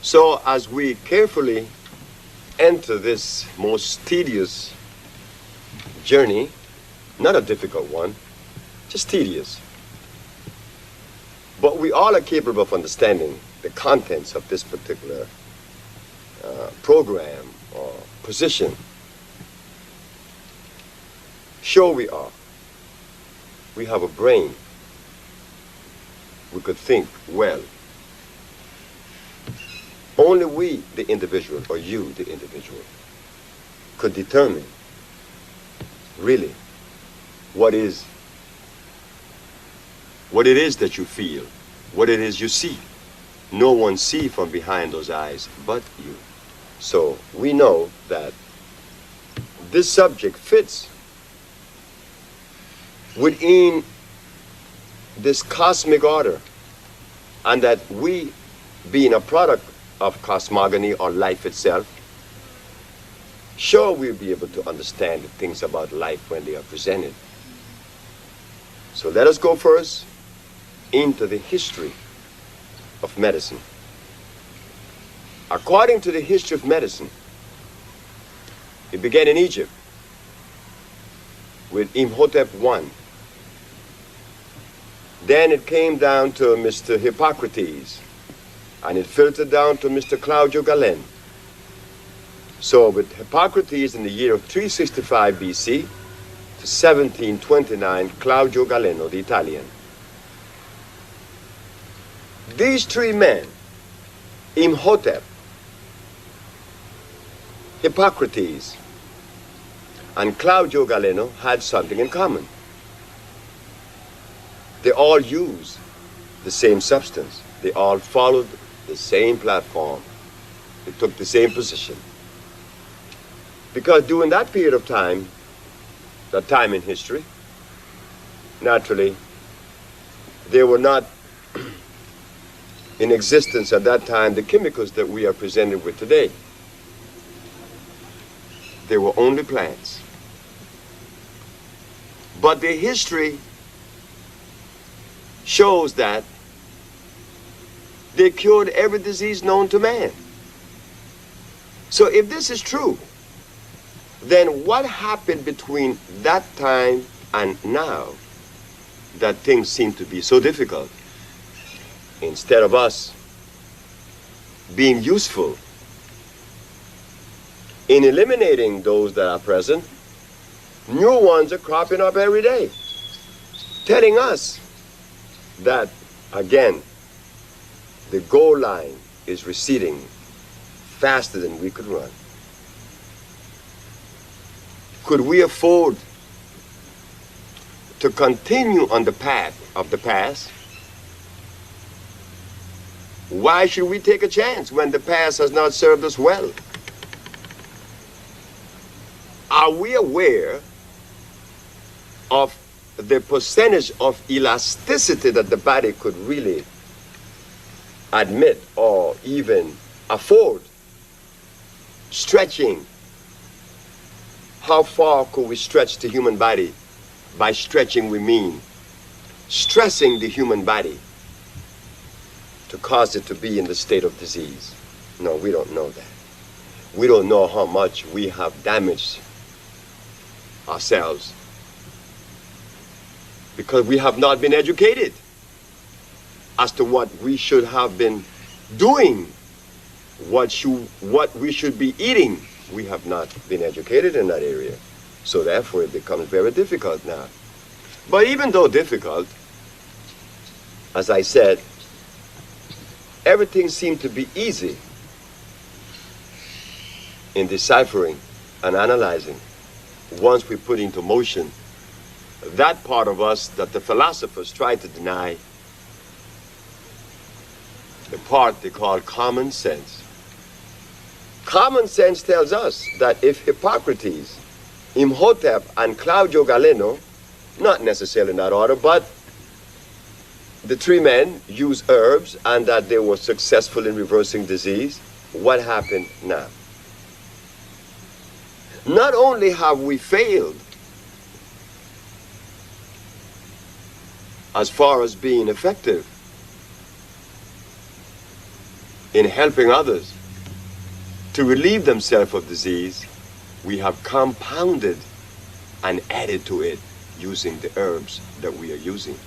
So as we carefully enter this most tedious journey, not a difficult one, just tedious, but we all are capable of understanding the contents of this particular program or position. Sure we are. We have a brain. We could think well. Only we, the individual, or you, the individual, could determine really what it is that you feel, what it is you see. No one sees from behind those eyes but you. So we know that this subject fits within this cosmic order, and that we, being a product of cosmogony or life itself, sure we'll be able to understand the things about life when they are presented. So let us go first into the history of medicine. According to the history of medicine, it began in Egypt with Imhotep I. Then it came down to Mr. Hippocrates, and it filtered down to Mr. Claudio Galen. So with Hippocrates in the year of 365 BC to 1729, Claudio Galeno, the Italian. These three men, Imhotep, Hippocrates, and Claudio Galeno, had something in common. They all used the same substance. They all followed the same platform. They took the same position. Because during that period of time, that time in history, naturally, there were not in existence at that time the chemicals that we are presented with today. They were only plants. But the history shows that they cured every disease known to man. So if this is true, then what happened between that time and now that things seem to be so difficult? Instead of us being useful in eliminating those that are present, new ones are cropping up every day, telling us that, again, the goal line is receding faster than we could run. Could we afford to continue on the path of the past? Why should we take a chance when the past has not served us well? Are we aware of the percentage of elasticity that the body could really admit or even afford? Stretching. How far could we stretch the human body? By stretching, we mean stressing the human body to cause it to be in the state of disease. No, we don't know that. We don't know how much we have damaged ourselves because we have not been educated as to what we should have been doing, what we should be eating. We have not been educated in that area. So therefore it becomes very difficult now. But even though difficult, as I said, everything seemed to be easy in deciphering and analyzing once we put into motion that part of us that the philosophers try to deny, the part they call common sense. Common sense tells us that if Hippocrates, Imhotep, and Claudio Galeno, not necessarily in that order, but the three men used herbs and that they were successful in reversing disease, what happened now? Not only have we failed as far as being effective in helping others to relieve themselves of disease, we have compounded and added to it using the herbs that we are using.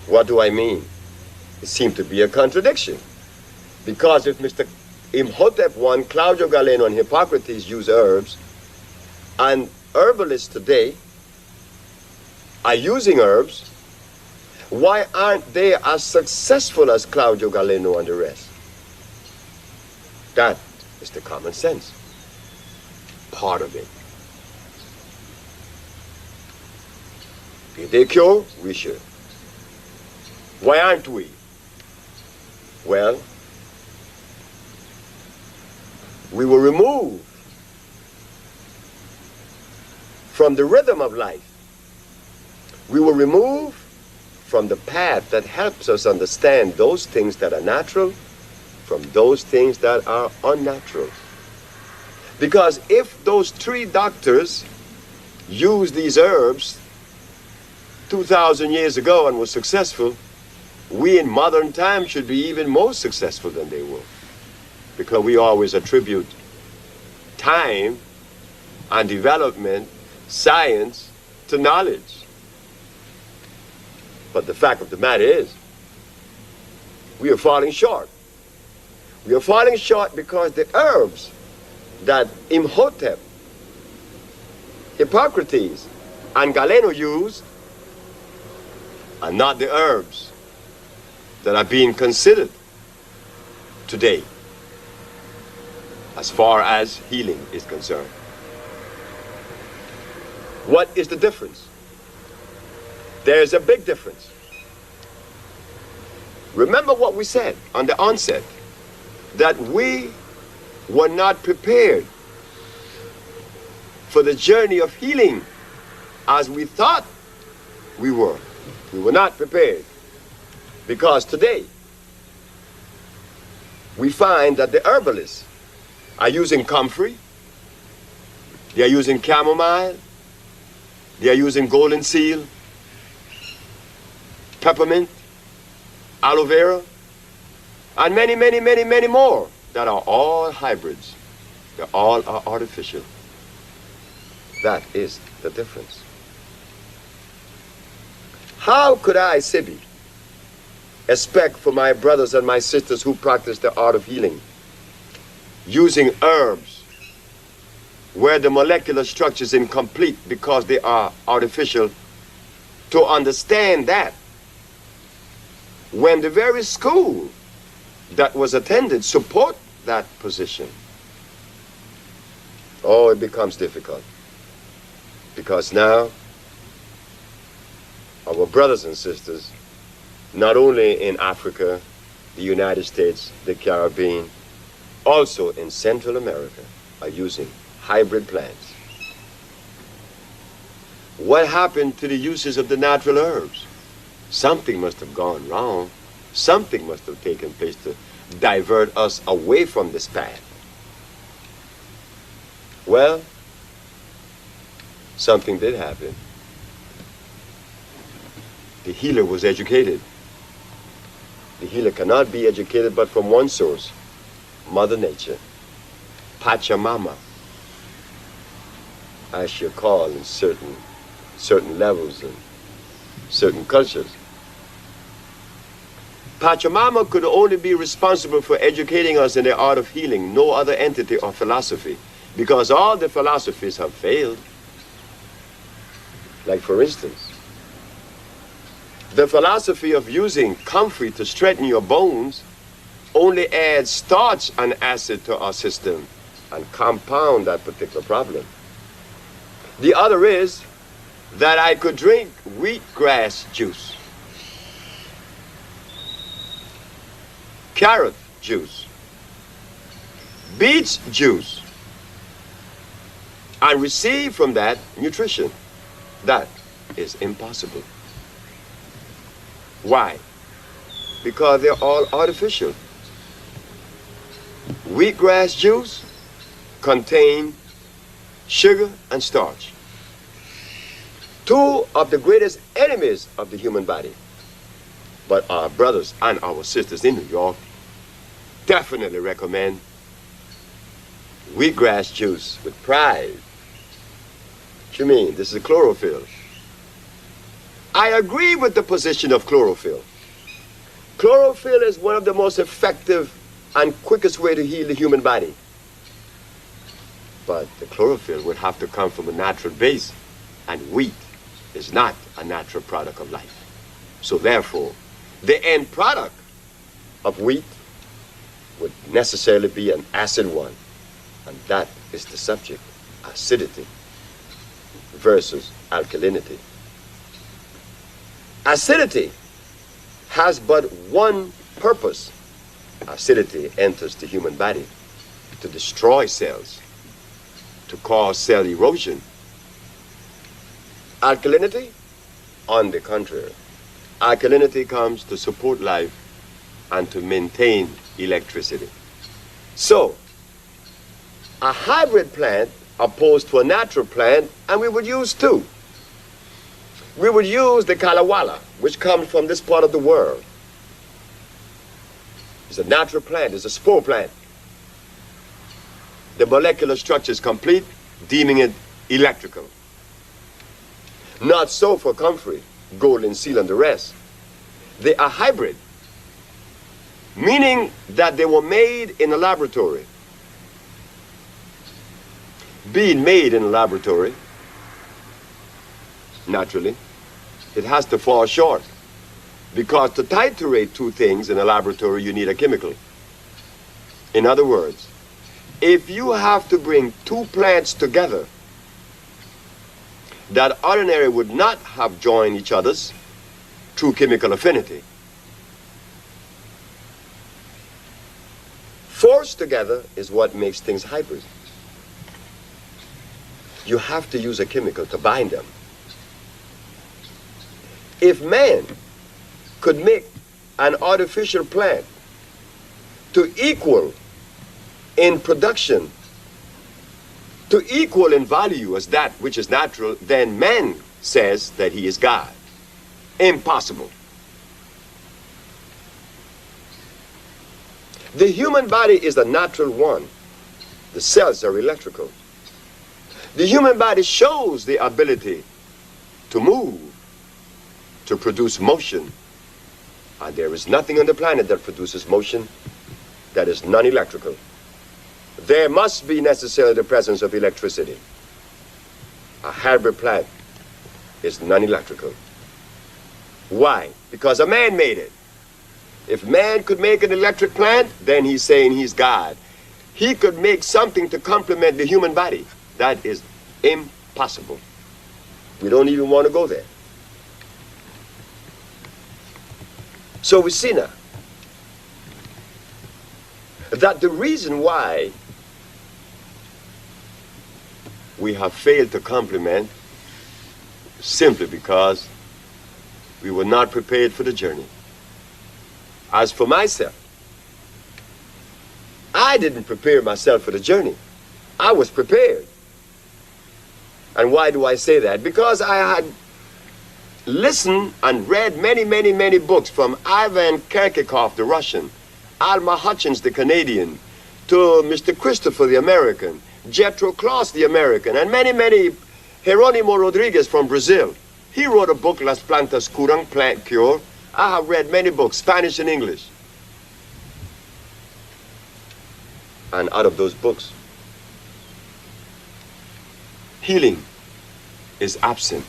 What do I mean? It seemed to be a contradiction. Because if Mr. Imhotep I, Claudio Galeno, and Hippocrates use herbs, and herbalists today are using herbs, why aren't they as successful as Claudio Galeno and the rest? That is the common sense part of it. If they cure, we should. Why aren't we? Well, we were removed from the rhythm of life. We were removed from the path that helps us understand those things that are natural from those things that are unnatural. Because if those three doctors used these herbs 2,000 years ago and were successful, we in modern times should be even more successful than they were. Because we always attribute time and development, science, to knowledge. But the fact of the matter is, we are falling short. We are falling short because the herbs that Imhotep, Hippocrates, and Galeno used are not the herbs that are being considered today as far as healing is concerned. What is the difference? There's a big difference. Remember what we said on the onset, that we were not prepared for the journey of healing as we thought we were. We were not prepared. Because today, we find that the herbalists are using comfrey, they are using chamomile, they are using golden seal, peppermint, aloe vera, and many, many, many, many more that are all hybrids. They all are artificial. That is the difference. How could I, Sebi, expect for my brothers and my sisters who practice the art of healing, using herbs where the molecular structure is incomplete because they are artificial, to understand that when the very school that was attended support that position? Oh, it becomes difficult. Because now, our brothers and sisters, not only in Africa, the United States, the Caribbean, also in Central America, are using hybrid plants. What happened to the uses of the natural herbs? Something must have gone wrong. Something must have taken place to divert us away from this path. Well, something did happen. The healer was educated. The healer cannot be educated but from one source, Mother Nature, Pachamama, as she called in certain levels and certain cultures. Pachamama could only be responsible for educating us in the art of healing, no other entity or philosophy, because all the philosophies have failed. Like, for instance, the philosophy of using comfrey to straighten your bones only adds starch and acid to our system and compound that particular problem. The other is that I could drink wheatgrass juice, carrot juice, beet juice, and receive from that nutrition. That is impossible. Why? Because they're all artificial. Wheatgrass juice contains sugar and starch, two of the greatest enemies of the human body. But our brothers and our sisters in New York definitely recommend wheatgrass juice with pride. What you mean? This is chlorophyll. I agree with the position of chlorophyll. Chlorophyll is one of the most effective and quickest way to heal the human body. But the chlorophyll would have to come from a natural base, and wheat is not a natural product of life. So therefore, the end product of wheat would necessarily be an acid one, and that is the subject, acidity versus alkalinity. Acidity has but one purpose. Acidity enters the human body to destroy cells, to cause cell erosion. Alkalinity, on the contrary, alkalinity comes to support life and to maintain electricity. So, a hybrid plant opposed to a natural plant, and we would use two. We would use the kalawala, which comes from this part of the world. It's a natural plant, it's a spore plant. The molecular structure is complete, deeming it electrical. Not so for comfrey, golden seal, and the rest. They are hybrid, meaning that they were made in a laboratory. Being made in a laboratory, naturally, it has to fall short. Because to titrate two things in a laboratory, you need a chemical. In other words, if you have to bring two plants together that ordinarily would not have joined each other's through chemical affinity, forced together is what makes things hybrid. You have to use a chemical to bind them. If man could make an artificial plant to equal in production, to equal in value as that which is natural, then man says that he is God. Impossible. The human body is a natural one. The cells are electrical. The human body shows the ability to move, to produce motion. And there is nothing on the planet that produces motion that is non-electrical. There must be necessarily the presence of electricity. A hybrid plant is non-electrical. Why? Because a man made it. If man could make an electric plant, then he's saying he's God. He could make something to complement the human body. That is impossible. We don't even want to go there. So we see now that the reason why we have failed to complement simply because we were not prepared for the journey. As for myself, I didn't prepare myself for the journey. I was prepared. And why do I say that? Because I had listened and read many books from Ivan Kirkikov, the Russian, Alma Hutchins, the Canadian, to Mr. Christopher, the American, Jethro Kloss, the American, and many Jeronimo Rodriguez from Brazil. He wrote a book, Las Plantas Curan, Plant Cure. I have read many books, Spanish and English. And out of those books, healing is absent.